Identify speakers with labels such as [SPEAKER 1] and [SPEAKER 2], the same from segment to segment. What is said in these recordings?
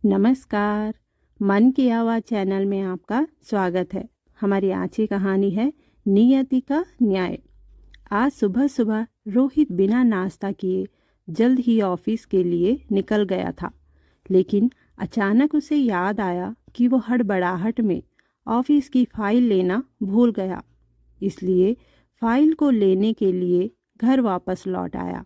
[SPEAKER 1] नमस्कार। मन की आवाज़ चैनल में आपका स्वागत है। हमारी आज की कहानी है नियति का न्याय। आज सुबह सुबह रोहित बिना नाश्ता किए जल्द ही ऑफिस के लिए निकल गया था, लेकिन अचानक उसे याद आया कि वो हड़बड़ाहट में ऑफिस की फाइल लेना भूल गया। इसलिए फाइल को लेने के लिए घर वापस लौट आया।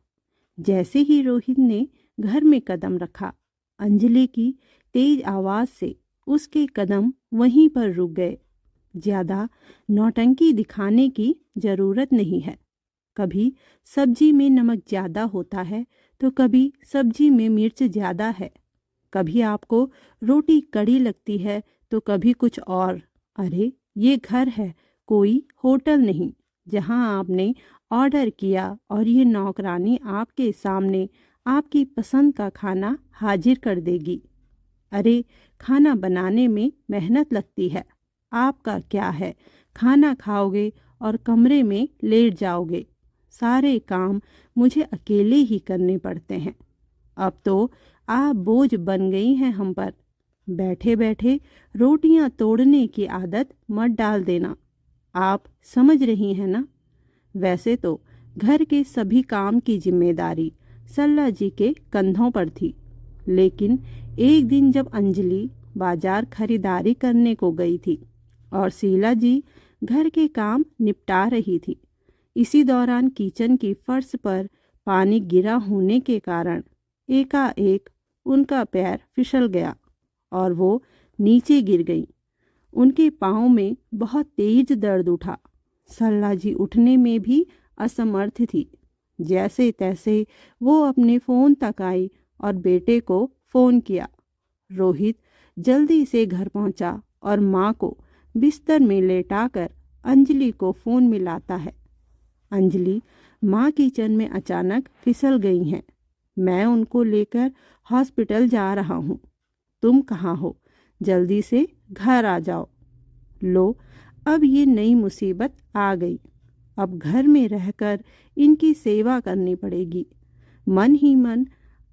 [SPEAKER 1] जैसे ही रोहित ने घर में कदम रखा, अंजलि की तेज आवाज से उसके कदम वहीं पर रुक गए। ज्यादा नौटंकी दिखाने की जरूरत नहीं है। कभी सब्जी में नमक ज्यादा होता है तो कभी सब्जी में मिर्च ज्यादा है। कभी आपको रोटी कड़ी लगती है तो कभी कुछ और। अरे ये घर है, कोई होटल नहीं जहां आपने ऑर्डर किया और ये नौकरानी आपके सामने आपकी पसंद का खाना हाजिर कर देगी। अरे खाना बनाने में मेहनत लगती है, आपका क्या है, खाना खाओगे और कमरे में लेट जाओगे। सारे काम मुझे अकेले ही करने पड़ते हैं। अब तो आप बोझ बन गई हैं हम पर। बैठे बैठे रोटियां तोड़ने की आदत मत डाल देना। आप समझ रही हैं ना। वैसे तो घर के सभी काम की जिम्मेदारी सल्ला जी के कंधों पर थी, लेकिन एक दिन जब अंजलि बाजार खरीदारी करने को गई थी और शीला जी घर के काम निपटा रही थी, इसी दौरान किचन की फर्श पर पानी गिरा होने के कारण एकाएक उनका पैर फिसल गया और वो नीचे गिर गई। उनके पाँव में बहुत तेज दर्द उठा। सल्ला जी उठने में भी असमर्थ थी। जैसे तैसे वो अपने फ़ोन तक आई और बेटे को फ़ोन किया। रोहित जल्दी से घर पहुंचा और माँ को बिस्तर में लेटाकर अंजलि को फ़ोन मिलाता है। अंजलि, माँ किचन में अचानक फिसल गई हैं। मैं उनको लेकर हॉस्पिटल जा रहा हूँ। तुम कहाँ हो? जल्दी से घर आ जाओ। लो, अब ये नई मुसीबत आ गई। अब घर में रहकर इनकी सेवा करनी पड़ेगी। मन ही मन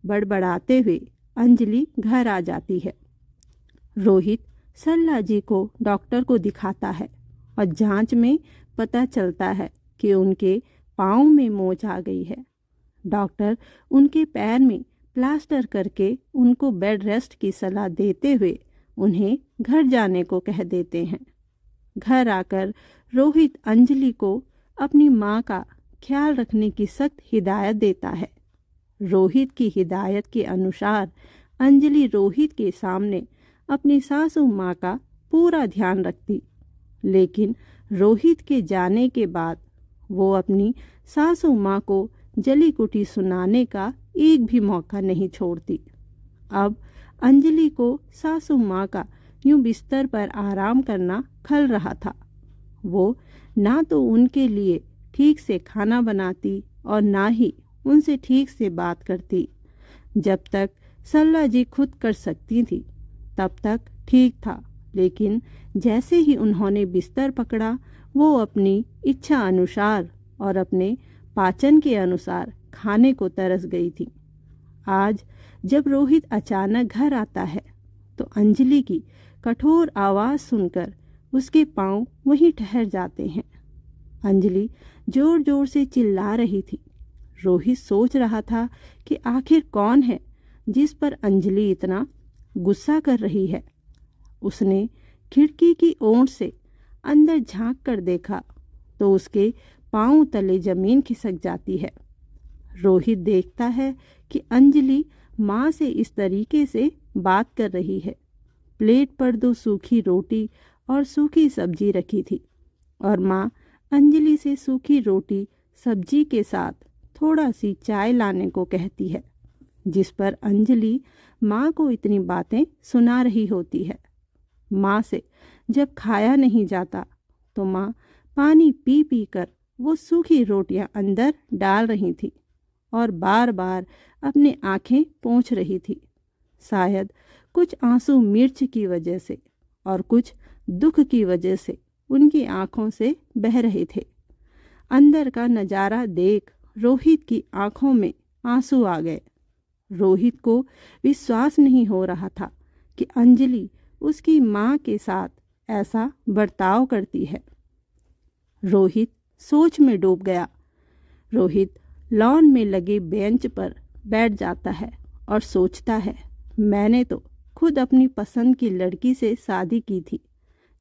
[SPEAKER 1] बड़बड़ाते हुए अंजलि घर आ जाती है। रोहित सल्ला जी को डॉक्टर को दिखाता है और जांच में पता चलता है कि उनके पाँव में मोच आ गई है। डॉक्टर उनके पैर में प्लास्टर करके उनको बेड रेस्ट की सलाह देते हुए उन्हें घर जाने को कह देते हैं। घर आकर रोहित अंजलि को अपनी माँ का ख्याल रखने की सख्त हिदायत देता है। रोहित की हिदायत के अनुसार अंजलि रोहित के सामने अपनी सासू माँ का पूरा ध्यान रखती, लेकिन रोहित के जाने के बाद वो अपनी सासू माँ को जली कुटी सुनाने का एक भी मौका नहीं छोड़ती। अब अंजलि को सासू माँ का यूं बिस्तर पर आराम करना खल रहा था। वो ना तो उनके लिए ठीक से खाना बनाती और ना ही उनसे ठीक से बात करती। जब तक सल्ला जी खुद कर सकती थी तब तक ठीक था, लेकिन जैसे ही उन्होंने बिस्तर पकड़ा वो अपनी इच्छा अनुसार और अपने पाचन के अनुसार खाने को तरस गई थी। आज जब रोहित अचानक घर आता है तो अंजलि की कठोर आवाज़ सुनकर उसके पांव वहीं ठहर जाते हैं। अंजलि जोर जोर से चिल्ला रही थी। रोहित सोच रहा था कि आखिर कौन है जिस पर अंजलि इतना गुस्सा कर रही है। उसने खिड़की की ओर से अंदर झांक कर देखा तो उसके पांव तले जमीन खिसक जाती है। रोहित देखता है कि अंजलि माँ से इस तरीके से बात कर रही है। प्लेट पर 2 सूखी रोटी और सूखी सब्जी रखी थी और माँ अंजलि से सूखी रोटी सब्जी के साथ थोड़ा सी चाय लाने को कहती है, जिस पर अंजलि माँ को इतनी बातें सुना रही होती है। माँ से जब खाया नहीं जाता तो माँ पानी पी पी कर वो सूखी रोटियां अंदर डाल रही थी और बार बार अपने आंखें पोंछ रही थी। शायद कुछ आंसू मिर्च की वजह से और कुछ दुख की वजह से उनकी आंखों से बह रहे थे। अंदर का नज़ारा देख रोहित की आंखों में आंसू आ गए। रोहित को विश्वास नहीं हो रहा था कि अंजलि उसकी माँ के साथ ऐसा बर्ताव करती है। रोहित सोच में डूब गया। रोहित लॉन में लगे बेंच पर बैठ जाता है और सोचता है, मैंने तो खुद अपनी पसंद की लड़की से शादी की थी।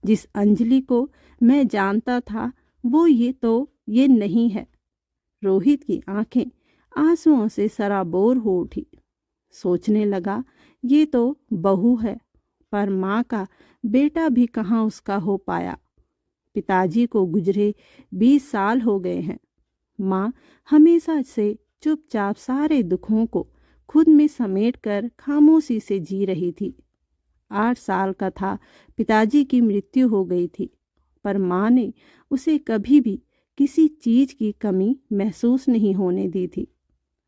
[SPEAKER 1] जिस अंजलि को मैं जानता था वो ये नहीं है। रोहित की आंखें आंसुओं से सराबोर हो उठी। सोचने लगा, ये तो बहू है, पर माँ का बेटा भी कहाँ उसका हो पाया। पिताजी को गुजरे 20 साल हो गए हैं। माँ हमेशा से चुपचाप सारे दुखों को खुद में समेटकर खामोशी से जी रही थी। 8 साल का था, पिताजी की मृत्यु हो गई थी, पर माँ ने उसे कभी भी किसी चीज की कमी महसूस नहीं होने दी थी।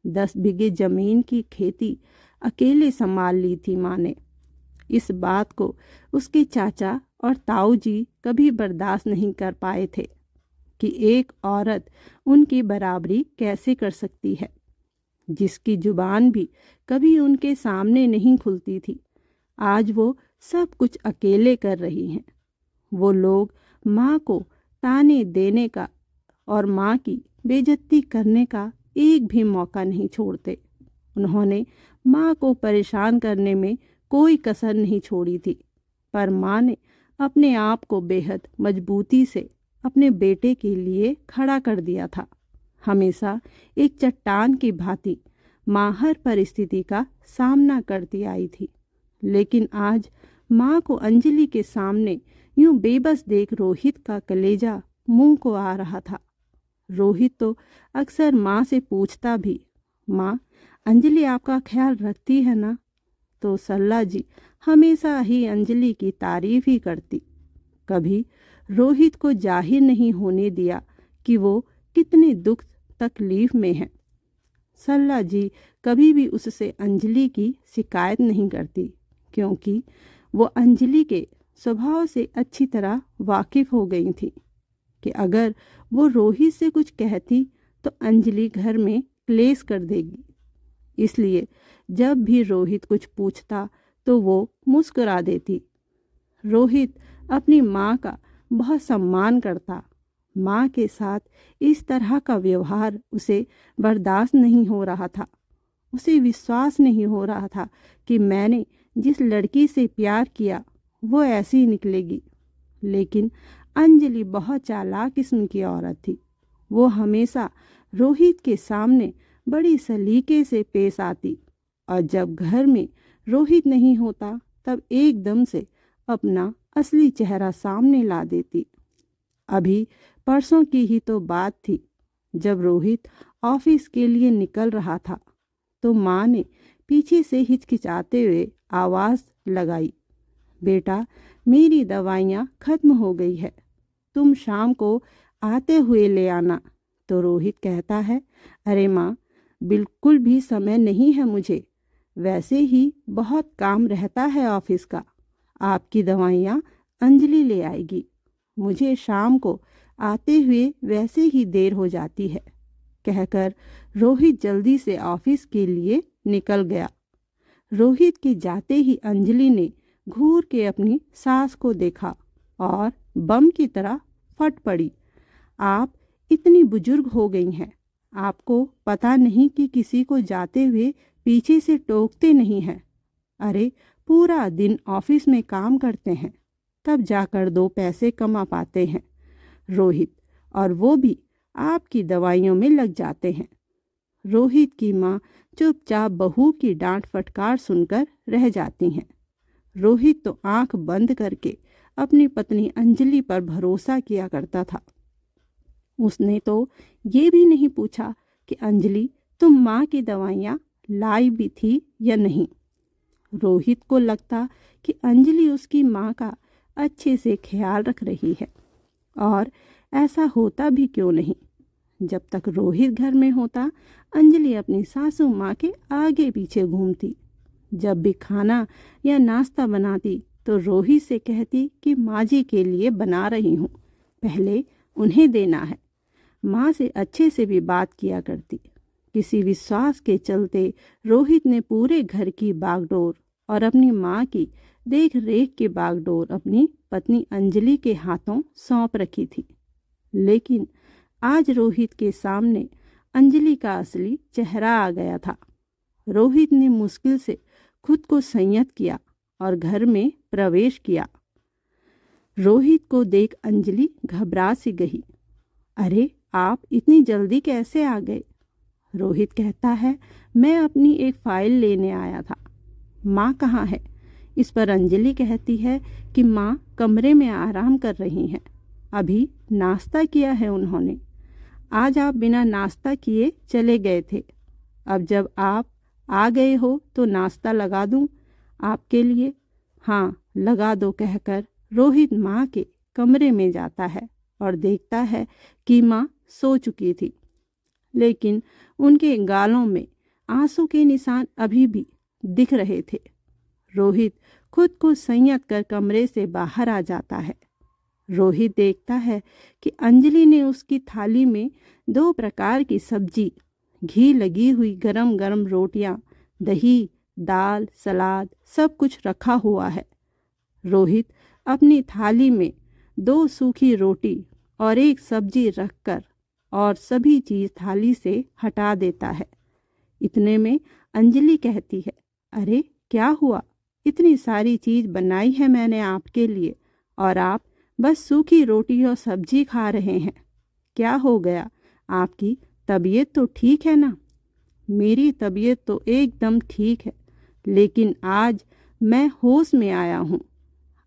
[SPEAKER 1] 10 बीघे जमीन की खेती अकेले संभाल ली थी माँ ने। इस बात को उसके चाचा और ताऊ जी कभी बर्दाश्त नहीं कर पाए थे कि एक औरत उनकी बराबरी कैसे कर सकती है, जिसकी जुबान भी कभी उनके सामने नहीं खुलती थी। आज वो सब कुछ अकेले कर रही हैं। वो लोग माँ को ताने देने का और माँ की बेइज्जती करने का एक भी मौका नहीं छोड़ते। उन्होंने माँ को परेशान करने में कोई कसर नहीं छोड़ी थी, पर माँ ने अपने आप को बेहद मजबूती से अपने बेटे के लिए खड़ा कर दिया था। हमेशा एक चट्टान की भांति माँ हर परिस्थिति का सामना करती आई थी, लेकिन आज माँ को अंजलि के सामने यूं बेबस देख रोहित का कलेजा मुंह को आ रहा था। रोहित तो अक्सर माँ से पूछता भी, माँ अंजलि आपका ख्याल रखती है ना? तो सल्ला जी हमेशा ही अंजलि की तारीफ ही करती। कभी रोहित को जाहिर नहीं होने दिया कि वो कितने दुख तकलीफ में है। सल्ला जी कभी भी उससे अंजलि की शिकायत नहीं करती, क्योंकि वो अंजलि के स्वभाव से अच्छी तरह वाकिफ हो गई थी कि अगर वो रोहित से कुछ कहती तो अंजलि घर में क्लेश कर देगी। इसलिए जब भी रोहित कुछ पूछता तो वो मुस्कुरा देती। रोहित अपनी माँ का बहुत सम्मान करता। माँ के साथ इस तरह का व्यवहार उसे बर्दाश्त नहीं हो रहा था। उसे विश्वास नहीं हो रहा था कि मैंने जिस लड़की से प्यार किया वो ऐसी निकलेगी। लेकिन अंजलि बहुत चालाक किस्म की औरत थी। वो हमेशा रोहित के सामने बड़ी सलीके से पेश आती, और जब घर में रोहित नहीं होता तब एकदम से अपना असली चेहरा सामने ला देती। अभी परसों की ही तो बात थी, जब रोहित ऑफिस के लिए निकल रहा था तो माँ ने पीछे से हिचकिचाते हुए आवाज़ लगाई, बेटा मेरी दवाइयाँ खत्म हो गई है, तुम शाम को आते हुए ले आना। तो रोहित कहता है, अरे माँ बिल्कुल भी समय नहीं है मुझे, वैसे ही बहुत काम रहता है ऑफिस का। आपकी दवाइयाँ अंजलि ले आएगी, मुझे शाम को आते हुए वैसे ही देर हो जाती है। कहकर रोहित जल्दी से ऑफिस के लिए निकल गया। रोहित के जाते ही अंजलि ने घूर के अपनी सास को देखा और बम की तरह फट पड़ी। आप इतनी बुजुर्ग हो गई हैं, आपको पता नहीं कि किसी को जाते हुए पीछे से टोकते नहीं हैं। अरे पूरा दिन ऑफिस में काम करते हैं, तब जाकर 2 पैसे कमा पाते हैं रोहित, और वो भी आपकी दवाइयों में लग जाते हैं। रोहित की माँ चुपचाप बहू की डांट फटकार सुनकर रह जाती हैं। रोहित तो आंख बंद करके अपनी पत्नी अंजलि पर भरोसा किया करता था। उसने तो ये भी नहीं पूछा कि अंजलि तुम माँ की दवाइयाँ लाई भी थी या नहीं। रोहित को लगता कि अंजलि उसकी माँ का अच्छे से ख्याल रख रही है, और ऐसा होता भी क्यों नहीं। जब तक रोहित घर में होता, अंजलि अपनी सासू माँ के आगे पीछे घूमती। जब भी खाना या नाश्ता बनाती तो रोहित से कहती कि माँ जी के लिए बना रही हूँ, पहले उन्हें देना है। माँ से अच्छे से भी बात किया करती। किसी विश्वास के चलते रोहित ने पूरे घर की बागडोर और अपनी माँ की देख रेख की बागडोर अपनी पत्नी अंजलि के हाथों सौंप रखी थी। लेकिन आज रोहित के सामने अंजलि का असली चेहरा आ गया था। रोहित ने मुश्किल से खुद को संयत किया और घर में प्रवेश किया। रोहित को देख अंजलि घबरा सी गई। अरे, आप इतनी जल्दी कैसे आ गए? रोहित कहता है, मैं अपनी एक फाइल लेने आया था। माँ कहाँ है? इस पर अंजलि कहती है कि माँ कमरे में आराम कर रही हैं। अभी नाश्ता किया है उन्होंने। आज आप बिना नाश्ता किए चले गए थे। अब जब आप आ गए हो तो नाश्ता लगा दूं आपके लिए? हाँ, लगा दो कहकर रोहित माँ के कमरे में जाता है और देखता है कि माँ सो चुकी थी, लेकिन उनके गालों में आंसू के निशान अभी भी दिख रहे थे। रोहित खुद को संयत कर कमरे से बाहर आ जाता है। रोहित देखता है कि अंजलि ने उसकी थाली में 2 प्रकार की सब्जी, घी लगी हुई गरम गरम रोटियां, दही, दाल, सलाद सब कुछ रखा हुआ है। रोहित अपनी थाली में 2 सूखी रोटी और 1 सब्जी रखकर और सभी चीज़ थाली से हटा देता है। इतने में अंजलि कहती है, अरे क्या हुआ? इतनी सारी चीज़ बनाई है मैंने आपके लिए और आप बस सूखी रोटी और सब्जी खा रहे हैं। क्या हो गया? आपकी तबीयत तो ठीक है ना? मेरी तबीयत तो एकदम ठीक है, लेकिन आज मैं होश में आया हूँ।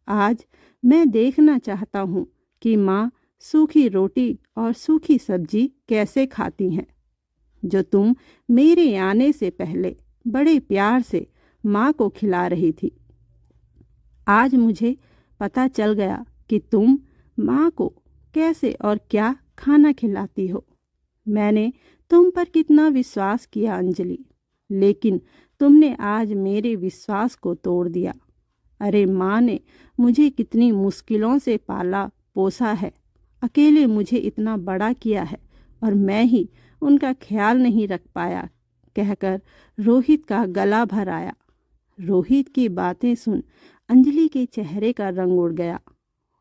[SPEAKER 1] आज मैं देखना चाहता हूँ कि माँ सूखी रोटी और सूखी सब्जी कैसे खाती हैं, जो तुम मेरे आने से पहले बड़े प्यार से माँ को खिला रही थी। आज मुझे पता चल गया कि तुम माँ को कैसे और क्या खाना खिलाती हो। मैंने तुम पर कितना विश्वास किया अंजलि, लेकिन तुमने आज मेरे विश्वास को तोड़ दिया। अरे, माँ ने मुझे कितनी मुश्किलों से पाला पोसा है, अकेले मुझे इतना बड़ा किया है और मैं ही उनका ख्याल नहीं रख पाया कहकर रोहित का गला भर आया। रोहित की बातें सुन अंजलि के चेहरे का रंग उड़ गया।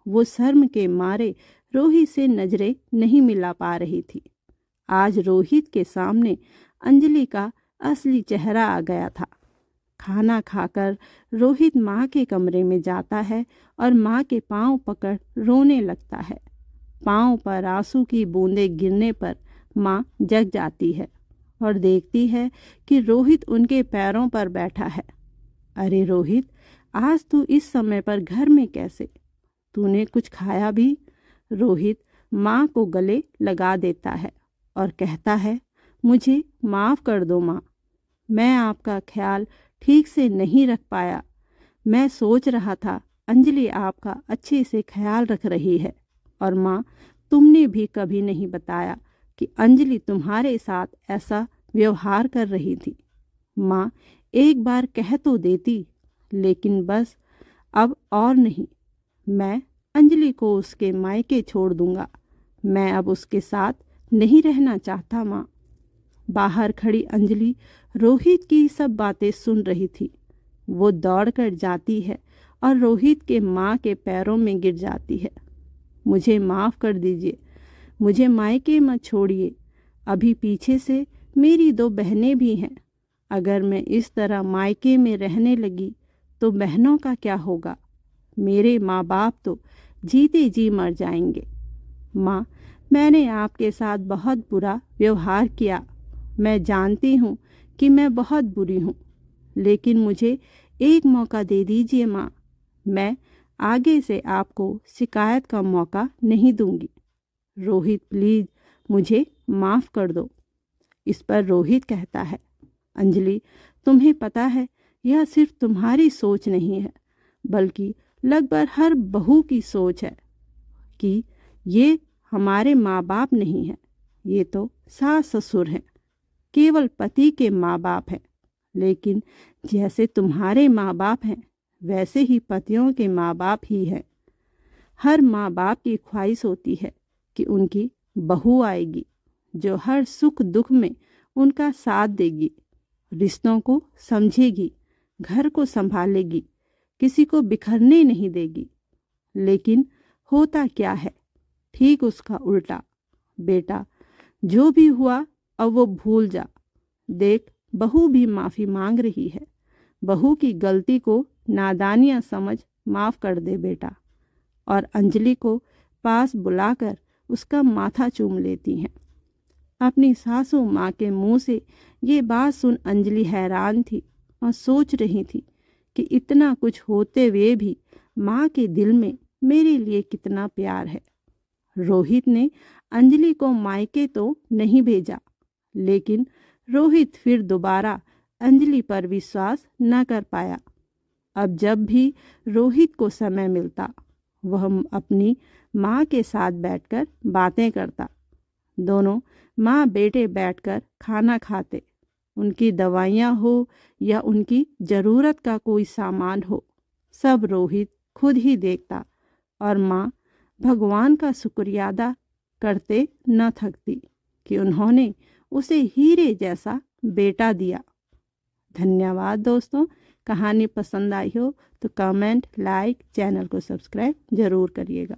[SPEAKER 1] वो शर्म के मारे रोहित से नजरें नहीं मिला पा रही थी। आज रोहित के सामने अंजलि का असली चेहरा आ गया था। खाना खाकर रोहित माँ के कमरे में जाता है और माँ के पांव पकड़ रोने लगता है। पांव पर आंसू की बूंदें गिरने पर माँ जग जाती है और देखती है कि रोहित उनके पैरों पर बैठा है। अरे रोहित, आज तू इस समय पर घर में कैसे? तूने कुछ खाया भी? रोहित माँ को गले लगा देता है और कहता है, मुझे माफ़ कर दो माँ, मैं आपका ख्याल ठीक से नहीं रख पाया। मैं सोच रहा था अंजलि आपका अच्छे से ख्याल रख रही है, और माँ तुमने भी कभी नहीं बताया कि अंजलि तुम्हारे साथ ऐसा व्यवहार कर रही थी। माँ एक बार कह तो देती, लेकिन बस अब और नहीं। मैं अंजलि को उसके मायके छोड़ दूंगा। मैं अब उसके साथ नहीं रहना चाहता माँ। बाहर खड़ी अंजलि रोहित की सब बातें सुन रही थी। वो दौड़कर जाती है और रोहित के माँ के पैरों में गिर जाती है। मुझे माफ़ कर दीजिए, मुझे मायके मत छोड़िए। अभी पीछे से मेरी 2 बहनें भी हैं। अगर मैं इस तरह मायके में रहने लगी तो बहनों का क्या होगा? मेरे माँ बाप तो जीते जी मर जाएंगे। माँ, मैंने आपके साथ बहुत बुरा व्यवहार किया। मैं जानती हूँ कि मैं बहुत बुरी हूँ, लेकिन मुझे एक मौका दे दीजिए माँ। मैं आगे से आपको शिकायत का मौका नहीं दूंगी। रोहित, प्लीज़ मुझे माफ़ कर दो। इस पर रोहित कहता है, अंजलि, तुम्हें पता है यह सिर्फ तुम्हारी सोच नहीं है, बल्कि लगभग हर बहू की सोच है कि ये हमारे माँ बाप नहीं हैं, ये तो सास ससुर हैं, केवल पति के माँ बाप हैं। लेकिन जैसे तुम्हारे माँ बाप हैं, वैसे ही पतियों के माँ बाप ही हैं। हर माँ बाप की ख्वाहिश होती है कि उनकी बहू आएगी जो हर सुख दुख में उनका साथ देगी, रिश्तों को समझेगी, घर को संभालेगी, किसी को बिखरने नहीं देगी। लेकिन होता क्या है, ठीक उसका उल्टा। बेटा, जो भी हुआ अब वो भूल जा। देख, बहू भी माफ़ी मांग रही है। बहू की गलती को नादानियाँ समझ माफ़ कर दे बेटा। और अंजलि को पास बुलाकर उसका माथा चूम लेती हैं। अपनी सासू माँ के मुंह से ये बात सुन अंजलि हैरान थी और सोच रही थी कि इतना कुछ होते हुए भी माँ के दिल में मेरे लिए कितना प्यार है। रोहित ने अंजलि को मायके तो नहीं भेजा, लेकिन रोहित फिर दोबारा अंजलि पर विश्वास न कर पाया। अब जब भी रोहित को समय मिलता, वह अपनी माँ के साथ बैठकर बातें करता। दोनों माँ बेटे बैठकर खाना खाते। उनकी दवाइयाँ हो या उनकी ज़रूरत का कोई सामान हो, सब रोहित खुद ही देखता और माँ भगवान का शुक्रिया अदा करते न थकती कि उन्होंने उसे हीरे जैसा बेटा दिया। धन्यवाद दोस्तों। कहानी पसंद आई हो तो कमेंट, लाइक, चैनल को सब्सक्राइब ज़रूर करिएगा।